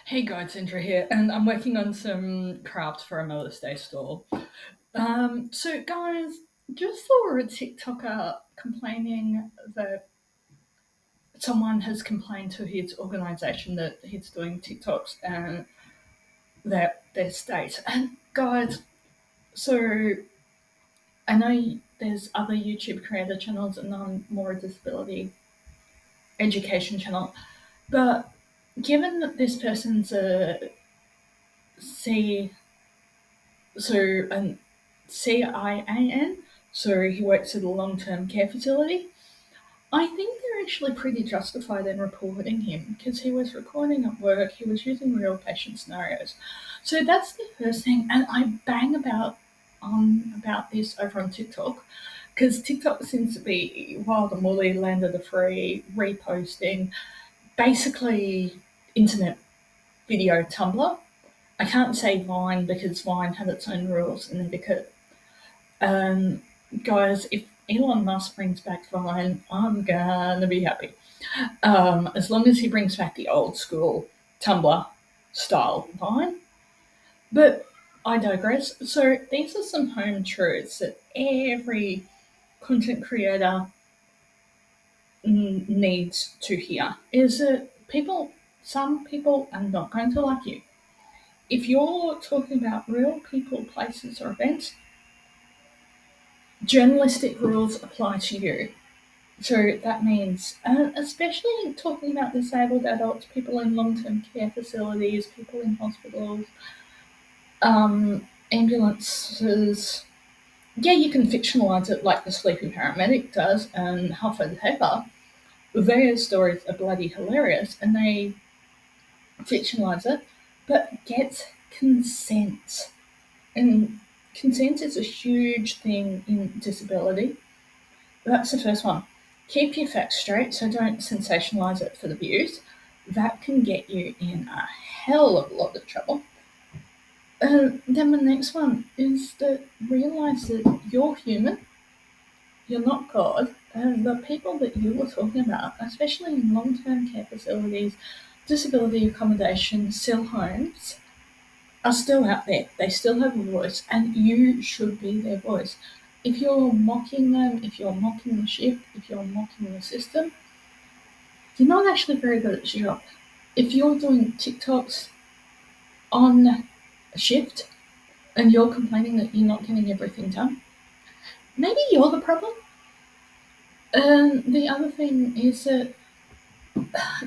Hey guys, Indra here, and I'm working on some craft for a Mother's Day store. So guys, just saw a TikToker complaining that someone has complained to his organization that he's doing TikToks and their state. And guys, so I know there's other YouTube creator channels and I'm more a disability education channel, but given that this person's a C so an CIAN, so he works at a long term care facility. I think they're actually pretty justified in reporting him because he was recording at work, he was using real patient scenarios. So that's the first thing, and I bang about this over on TikTok because TikTok seems to be wild and woolly, land of the free, reposting, basically internet video Tumblr. I can't say Vine because Vine had its own rules and etiquette. Um, Guys, if Elon Musk brings back Vine, I'm gonna be happy. As long as he brings back the old school Tumblr style Vine. But I digress. So these are some home truths that every content creator needs to hear. Is that some people are not going to like you. If you're talking about real people, places, or events, journalistic rules apply to you. So that means, especially talking about disabled adults, people in long term care facilities, people in hospitals, ambulances. Yeah, you can fictionalise it like the sleeping paramedic does and Huff and Pepper. Their stories are bloody hilarious and they fictionalise it, but get consent. And consent is a huge thing in disability. That's the first one. Keep your facts straight, so don't sensationalise it for the views. That can get you in a hell of a lot of trouble. Then the next one is that realise that you're human, you're not God, and the people that you were talking about, especially in long term care facilities, disability accommodation, SIL homes, are still out there. They still have a voice, and you should be their voice. If you're mocking them, if you're mocking the shift, if you're mocking the system, you're not actually very good at your job. If you're doing TikToks on a shift and you're complaining that you're not getting everything done, maybe you're the problem. And the other thing is that,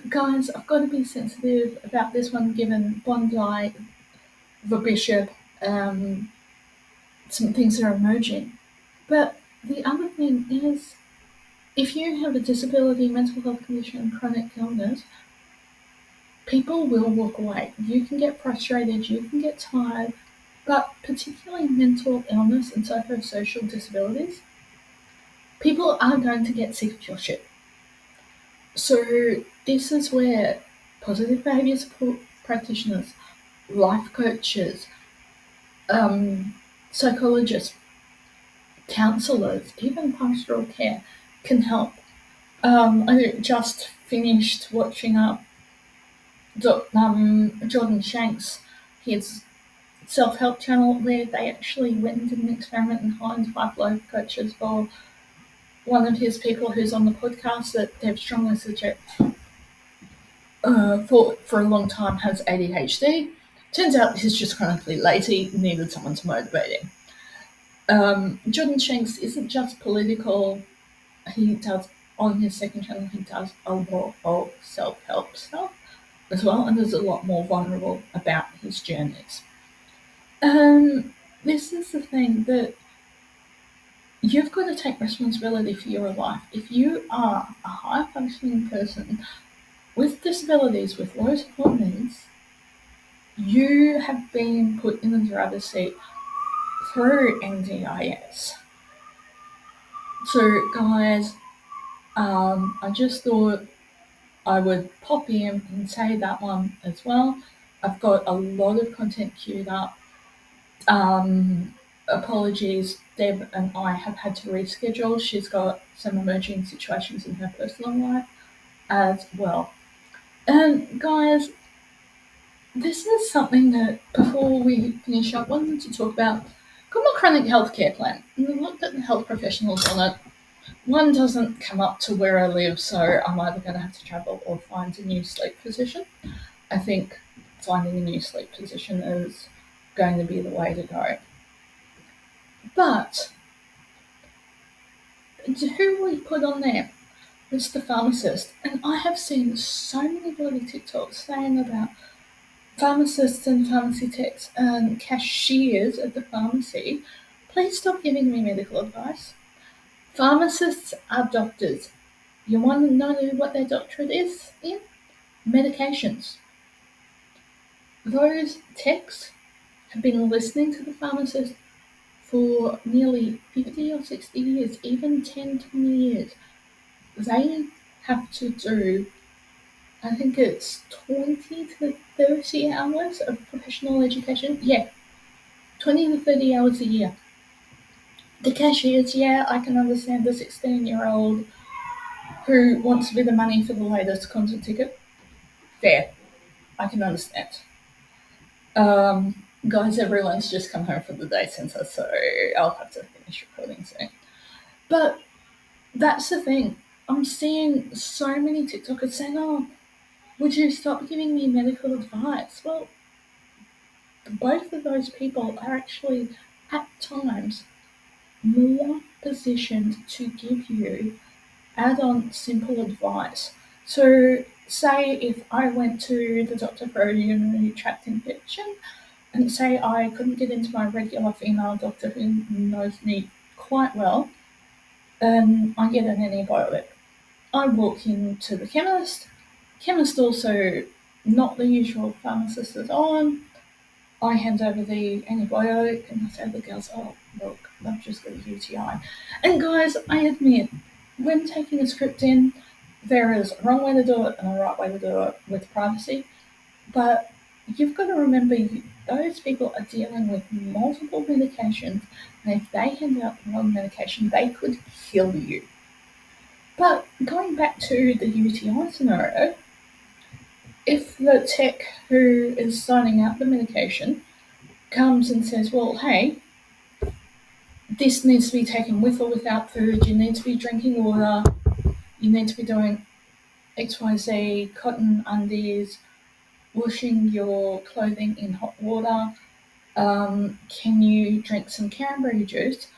guys, I've got to be sensitive about this one given Bondi, the Bishop, um, some things that are emerging. But the other thing is, if you have a disability, mental health condition, chronic illness, people will walk away. You can get frustrated, you can get tired, but particularly mental illness and psychosocial disabilities, people are going to get sick of your shit. So this is where positive behaviour support practitioners, life coaches, um, psychologists, counsellors, even pastoral care can help. I just finished watching up Jordan Shanks, his self-help channel, where they actually went and did an experiment and hired 5 life coaches for one of his people who's on the podcast that they've strongly suggested for a long time has ADHD. Turns out he's just chronically lazy, needed someone to motivate him. Jordan Shanks isn't just political. He does, on his second channel, he does a lot of self-help stuff as well, and there's a lot more vulnerable about his journeys. This is the thing that you've got to take responsibility for your life. If you are a high functioning person with disabilities, with low support needs, you have been put in the driver's seat through NDIS. So, guys, I just thought I would pop in and say that one as well. I've got a lot of content queued up. Apologies, Deb and I have had to reschedule. She's got some emerging situations in her personal life as well. And guys, this is something that, before we finish up, I wanted to talk about. Got my chronic healthcare plan, and we looked at the health professionals on it. One doesn't come up to where I live, so I'm either going to have to travel or find a new sleep position. I think finding a new sleep position is going to be the way to go. But who we put on there? It's the pharmacist. And I have seen so many bloody TikToks saying about pharmacists and pharmacy techs and cashiers at the pharmacy. Please stop giving me medical advice. Pharmacists are doctors. You want to know what their doctorate is in? Medications. Those techs have been listening to the pharmacist for nearly 50 or 60 years, even 10, 20 years. They have to do, I think it's 20 to 30 hours of professional education. Yeah, 20 to 30 hours a year. The cashiers, yeah, I can understand the 16-year-old who wants a bit of money for the latest concert ticket. Fair, I can understand. Guys, everyone's just come home from the day centre, so I'll have to finish recording soon. But that's the thing. I'm seeing so many TikTokers saying, "Oh, would you stop giving me medical advice?" Well, both of those people are actually, at times, more positioned to give you add-on simple advice. So, say if I went to the doctor for a urinary tract infection, and say I couldn't get into my regular female doctor who knows me quite well, and I get an antibiotic. I walk into the chemist. Chemist also not the usual pharmacist is on. I hand over the antibiotic and I say to the girls, "Oh, look, I've just got a UTI." And guys, I admit, when taking a script in, there is a wrong way to do it and a right way to do it with privacy. But you've got to remember, those people are dealing with multiple medications, and if they hand out the wrong medication, they could kill you. But going back to the UTI scenario, if the tech who is signing out the medication comes and says, "Well, hey, this needs to be taken with or without food, you need to be drinking water, you need to be doing XYZ, cotton undies, washing your clothing in hot water, can you drink some cranberry juice?"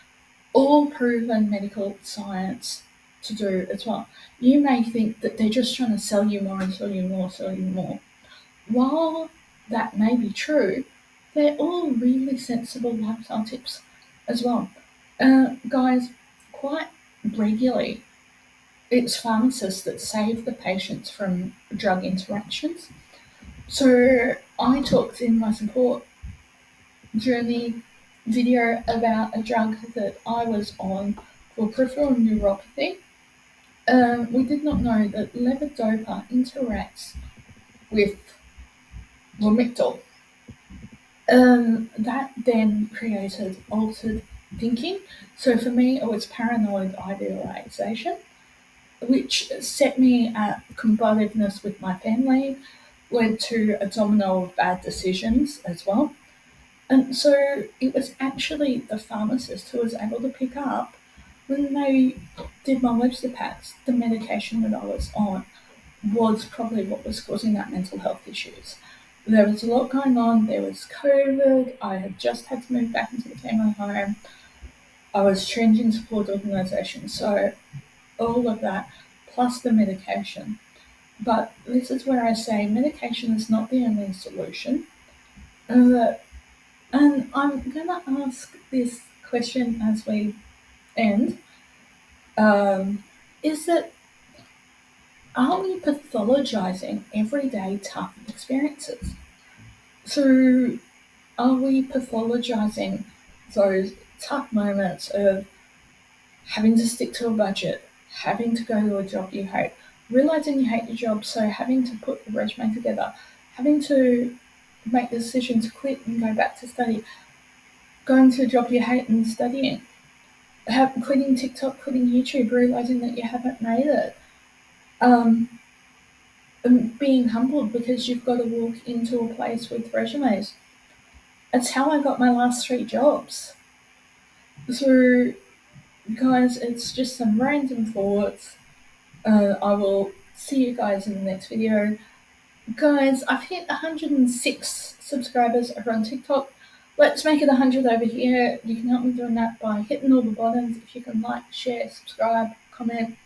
All proven medical science to do as well. You may think that they're just trying to sell you more and sell you more, sell you more. While that may be true, they're all really sensible lifestyle tips as well. Guys, quite regularly, it's pharmacists that save the patients from drug interactions. So I talked in my support journey video about a drug that I was on for peripheral neuropathy. We did not know that levodopa interacts with Lamictal. That then created altered thinking. So for me, it was paranoid idealization, which set me at combativeness with my family, led to a domino of bad decisions as well. And so it was actually the pharmacist who was able to pick up, when they did my Lobster the medication that I was on was probably what was causing that mental health issues. There was a lot going on. There was COVID. I had just had to move back into the chemo home. I was changing support organisations. So all of that, plus the medication. But this is where I say medication is not the only solution. And I'm going to ask this question as we end. Is that, are we pathologizing everyday tough experiences? So are we pathologizing those tough moments of having to stick to a budget, having to go to a job you hate, realizing you hate your job, so having to put a resume together, having to make the decision to quit and go back to study, going to a job you hate and studying, quitting TikTok, quitting YouTube, realizing that you haven't made it. being humbled because you've got to walk into a place with resumes. It's how I got my last 3 jobs. So, guys, it's just some random thoughts. I will see you guys in the next video. Guys, I've hit 106 subscribers over on TikTok. Let's make it 100 over here. You can help me doing that by hitting all the buttons. If you can like, share, subscribe, comment.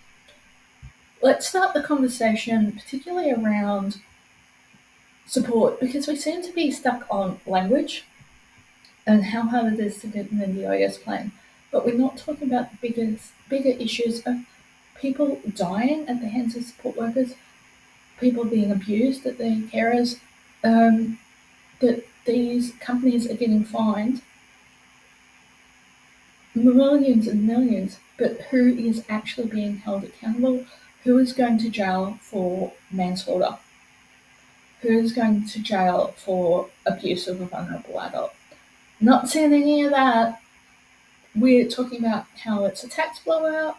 Let's start the conversation, particularly around support, because we seem to be stuck on language and how hard it is to get an NDIS plan. But we're not talking about the bigger issues of people dying at the hands of support workers, people being abused at their carers, that these companies are getting fined millions and millions, but who is actually being held accountable? Who is going to jail for manslaughter? Who is going to jail for abuse of a vulnerable adult? Not seeing any of that. We're talking about how it's a tax blowout.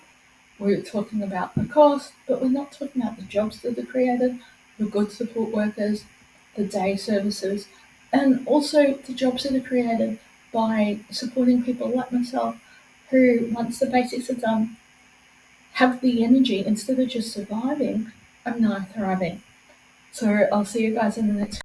We're talking about the cost, but we're not talking about the jobs that are created, the good support workers, the day services, and also the jobs that are created by supporting people like myself who, once the basics are done, have the energy instead of just surviving, I'm now thriving. So I'll see you guys in the next